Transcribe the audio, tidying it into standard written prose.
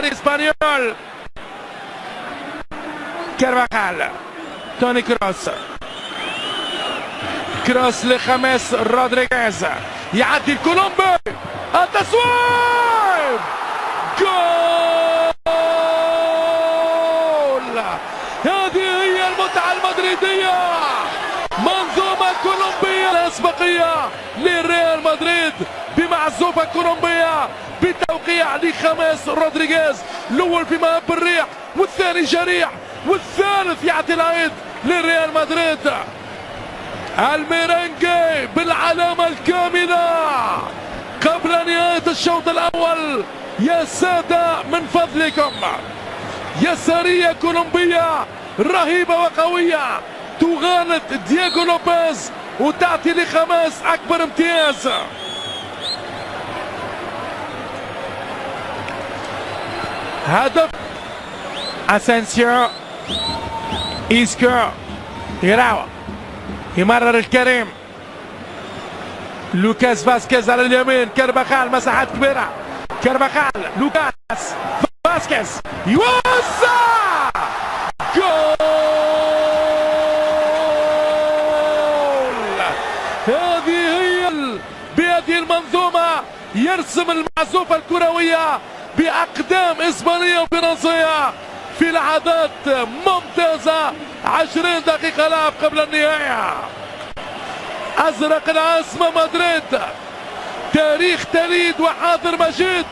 اسبانيول. كارفاخال، توني كروس لخميس رودريغيز، يعدي الكولومبي، التصويب، جول! هذه هي المتعة المدريدية، منظومة كولومبية، الأسبقية لريال مدريد بمعزوفة كولومبية بتوقيع لخميس رودريغيز، الأول في مهب الريح والثاني جريح والثالث يعطي العيد لريال مدريد. الميرينجي بالعلامة الكاملة قبل نهاية الشوط الأول. يا سادة من فضلكم، يسارية كولومبية رهيبة وقوية تغالط دييغو لوبيز وتعطي لخماس أكبر امتياز. هدف اسينسيو، إيسكو، يراوغ، يمرر الكريم، لوكاس فاسكيز على اليمين، كارفاخال مساحات كبيرة، كارفاخال، لوكاس فاسكيز يوسع، جول! هذه هي بهذه المنظومة يرسم المعزوفة الكروية بأقدام إسبانية وفرنسية في لحظات ممتازة. 20 دقيقة لعب قبل النهاية. أزرق العاصمة مدريد، تاريخ تليد وحاضر مجيد.